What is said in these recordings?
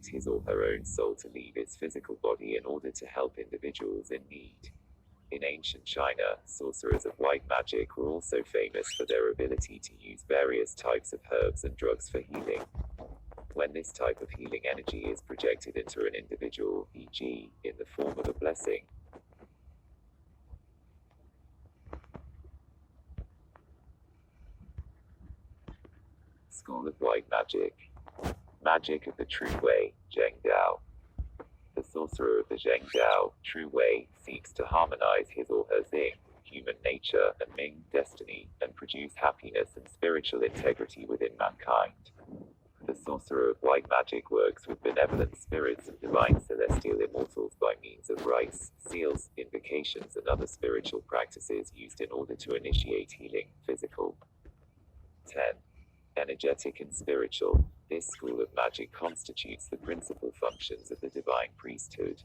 his or her own soul to leave its physical body in order to help individuals in need. In ancient China, sorcerers of white magic were also famous for their ability to use various types of herbs and drugs for healing. When this type of healing energy is projected into an individual, e.g., in the form of a blessing, School of White Magic. Magic of the True Way, Zheng Dao. The sorcerer of the Zheng Dao, True Way, seeks to harmonize his or her Xing, human nature, and Ming, destiny, and produce happiness and spiritual integrity within mankind. The sorcerer of white magic works with benevolent spirits and divine celestial immortals by means of rites, seals, invocations, and other spiritual practices used in order to initiate healing, physical. 10. Energetic and spiritual. This school of magic constitutes the principal functions of the divine priesthood.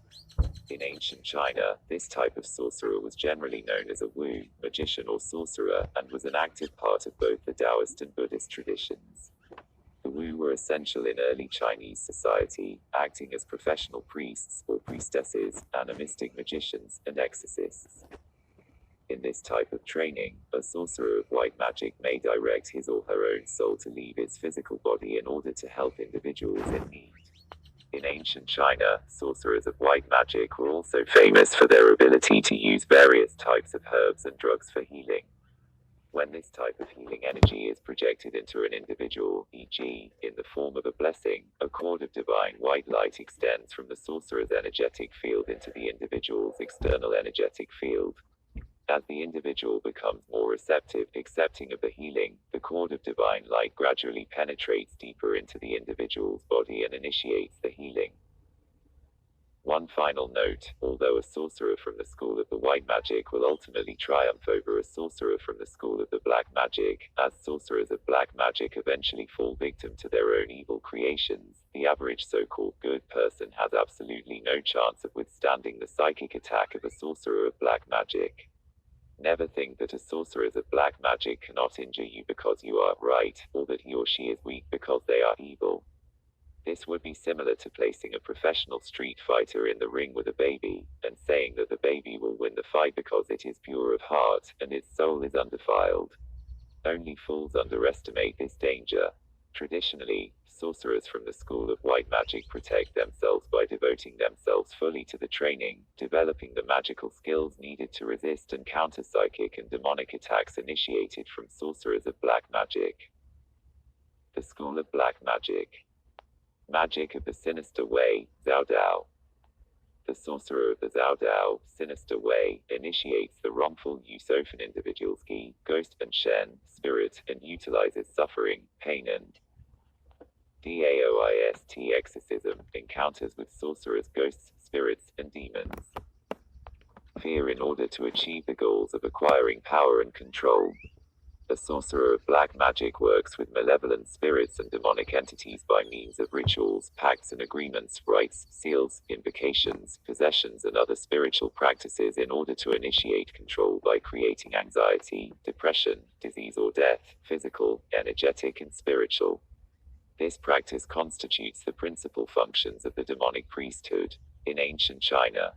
In ancient China, this type of sorcerer was generally known as a Wu, magician or sorcerer, and was an active part of both the Taoist and Buddhist traditions. The Wu were essential in early Chinese society, acting as professional priests or priestesses, animistic magicians, and exorcists. In this type of training, a sorcerer of white magic may direct his or her own soul to leave its physical body in order to help individuals in need. In ancient China, sorcerers of white magic were also famous for their ability to use various types of herbs and drugs for healing. When this type of healing energy is projected into an individual, e.g., in the form of a blessing, a cord of divine white light extends from the sorcerer's energetic field into the individual's external energetic field. As the individual becomes more receptive, accepting of the healing, the cord of divine light gradually penetrates deeper into the individual's body and initiates the healing. One final note, although a sorcerer from the school of the white magic will ultimately triumph over a sorcerer from the school of the black magic, as sorcerers of black magic eventually fall victim to their own evil creations, the average so-called good person has absolutely no chance of withstanding the psychic attack of a sorcerer of black magic. Never think that a sorcerer of black magic cannot injure you because you are right, or that he or she is weak because they are evil. This would be similar to placing a professional street fighter in the ring with a baby, and saying that the baby will win the fight because it is pure of heart, and its soul is undefiled. Only fools underestimate this danger. Traditionally, sorcerers from the school of white magic protect themselves by devoting themselves fully to the training, developing the magical skills needed to resist and counter psychic and demonic attacks initiated from sorcerers of black magic. The School of Black Magic. Magic of the Sinister Way, Zhao Dao. The sorcerer of the Zhao Dao, Sinister Way, initiates the wrongful use of an individual's Qi, ghost, and Shen, spirit, and utilizes suffering, pain, and Daoist exorcism, encounters with sorcerers, ghosts, spirits, and demons. Fear in order to achieve the goals of acquiring power and control. The sorcerer of black magic works with malevolent spirits and demonic entities by means of rituals, pacts and agreements, rites, seals, invocations, possessions, and other spiritual practices in order to initiate control by creating anxiety, depression, disease or death, physical, energetic, and spiritual. This practice constitutes the principal functions of the demonic priesthood. In ancient China,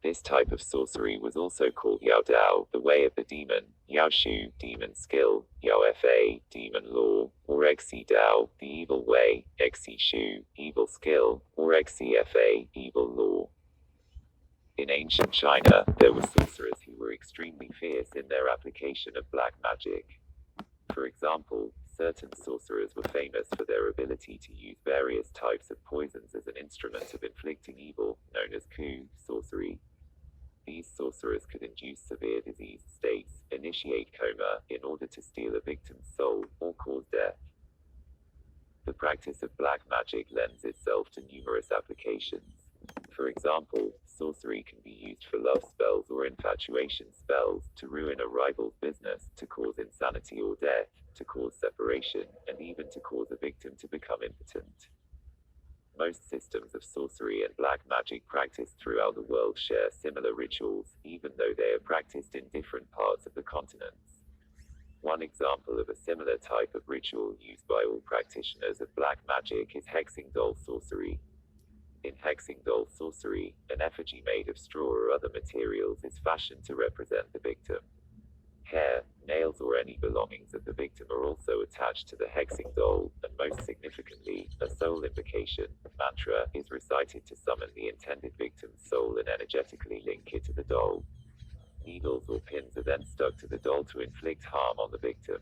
this type of sorcery was also called Yao Dao, the way of the demon, Yao Shu, demon skill, Yao Fa, demon law, or Xi Dao, the evil way, Xi Shu, evil skill, or Xi Fa, evil law. In ancient China, there were sorcerers who were extremely fierce in their application of black magic. For example, certain sorcerers were famous for their ability to use various types of poisons as an instrument of inflicting evil, known as coup, sorcery. These sorcerers could induce severe diseased states, initiate coma, in order to steal a victim's soul, or cause death. The practice of black magic lends itself to numerous applications. For example, sorcery can be used for love spells or infatuation spells, to ruin a rival's business, to cause insanity or death, to cause separation, and even to cause a victim to become impotent. Most systems of sorcery and black magic practiced throughout the world share similar rituals, even though they are practiced in different parts of the continents. One example of a similar type of ritual used by all practitioners of black magic is hexing doll sorcery. In hexing doll sorcery, an effigy made of straw or other materials is fashioned to represent the victim. Hair, nails or any belongings of the victim are also attached to the hexing doll, and most significantly, a soul invocation mantra is recited to summon the intended victim's soul and energetically link it to the doll. Needles or pins are then stuck to the doll to inflict harm on the victim.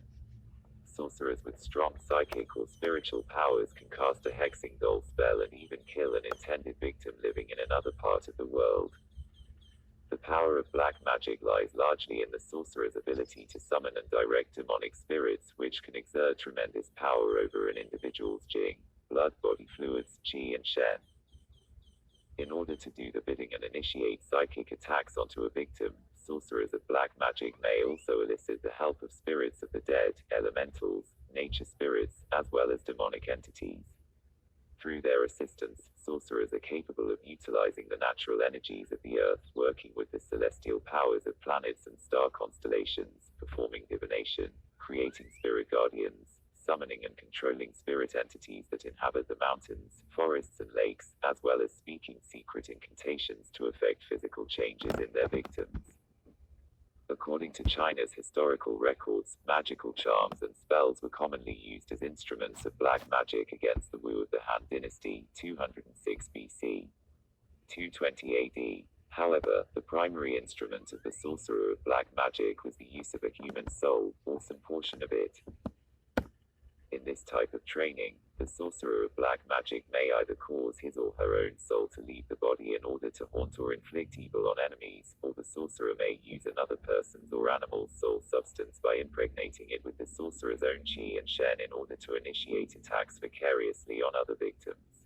Sorcerers with strong psychic or spiritual powers can cast a hexing doll spell and even kill an intended victim living in another part of the world. The power of black magic lies largely in the sorcerer's ability to summon and direct demonic spirits, which can exert tremendous power over an individual's jing, blood, body fluids, qi, and shen. In order to do the bidding and initiate psychic attacks onto a victim, sorcerers of black magic may also elicit the help of spirits of the dead, elementals, nature spirits, as well as demonic entities. Through their assistance, sorcerers are capable of utilizing the natural energies of the earth, working with the celestial powers of planets and star constellations, performing divination, creating spirit guardians, summoning and controlling spirit entities that inhabit the mountains, forests and lakes, as well as speaking secret incantations to effect physical changes in their victims. According to China's historical records, magical charms and spells were commonly used as instruments of black magic against the Wu of the Han Dynasty, 206 BC, 220 AD. However, the primary instrument of the sorcerer of black magic was the use of a human soul, or some portion of it. In this type of training, the sorcerer of black magic may either cause his or her own soul to leave the body in order to haunt or inflict evil on enemies, or the sorcerer may use another person's or animal's soul substance by impregnating it with the sorcerer's own qi and shen in order to initiate attacks vicariously on other victims.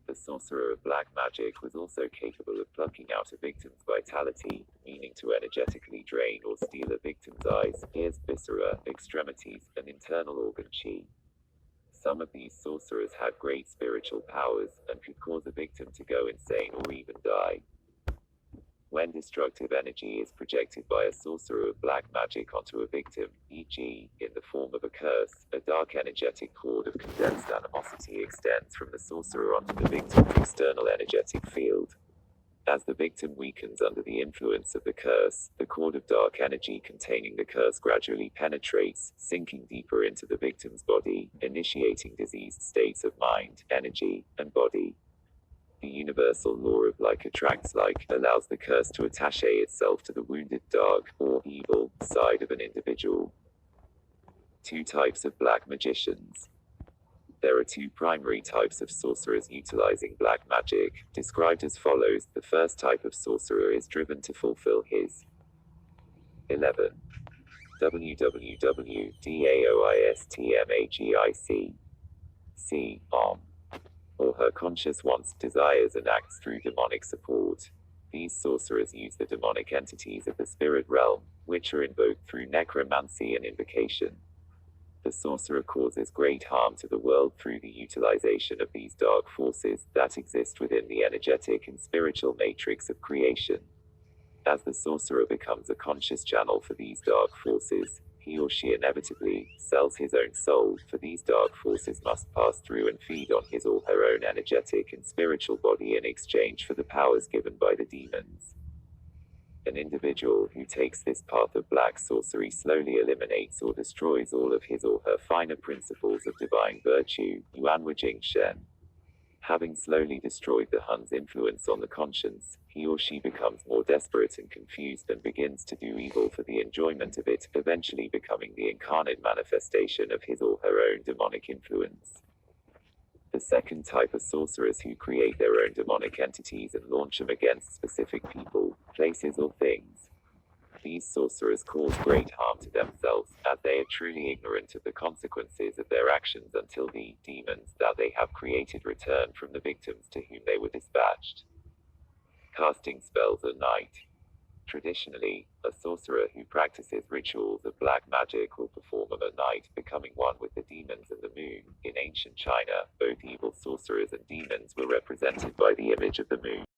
The sorcerer of black magic was also capable of plucking out a victim's vitality, meaning to energetically drain or steal a victim's eyes, ears, viscera, extremities, and internal organ qi. Some of these sorcerers had great spiritual powers, and could cause a victim to go insane or even die. When destructive energy is projected by a sorcerer of black magic onto a victim, e.g., in the form of a curse, a dark energetic cord of condensed animosity extends from the sorcerer onto the victim's external energetic field. As the victim weakens under the influence of the curse, the cord of dark energy containing the curse gradually penetrates, sinking deeper into the victim's body, initiating diseased states of mind, energy, and body. The universal law of like attracts like allows the curse to attache itself to the wounded dark, or evil, side of an individual. Two types of black magicians. There are two primary types of sorcerers utilizing black magic, described as follows. The first type of sorcerer is driven to fulfill his 11. www.daoistmagic or her conscious wants, desires, and acts through demonic support. These sorcerers use the demonic entities of the spirit realm, which are invoked through necromancy and invocation. The sorcerer causes great harm to the world through the utilization of these dark forces that exist within the energetic and spiritual matrix of creation. As the sorcerer becomes a conscious channel for these dark forces, he or she inevitably sells his own soul, for these dark forces must pass through and feed on his or her own energetic and spiritual body in exchange for the powers given by the demons. An individual who takes this path of black sorcery slowly eliminates or destroys all of his or her finer principles of divine virtue, Yuanwujing Shen. Having slowly destroyed the Hun's influence on the conscience, he or she becomes more desperate and confused and begins to do evil for the enjoyment of it, eventually becoming the incarnate manifestation of his or her own demonic influence. The second type are sorcerers who create their own demonic entities and launch them against specific people, places, or things. These sorcerers cause great harm to themselves, as they are truly ignorant of the consequences of their actions until the demons that they have created return from the victims to whom they were dispatched. Casting spells at night. Traditionally, a sorcerer who practices rituals of black magic will perform them at night, becoming one with the demons and the moon. In ancient China, both evil sorcerers and demons were represented by the image of the moon.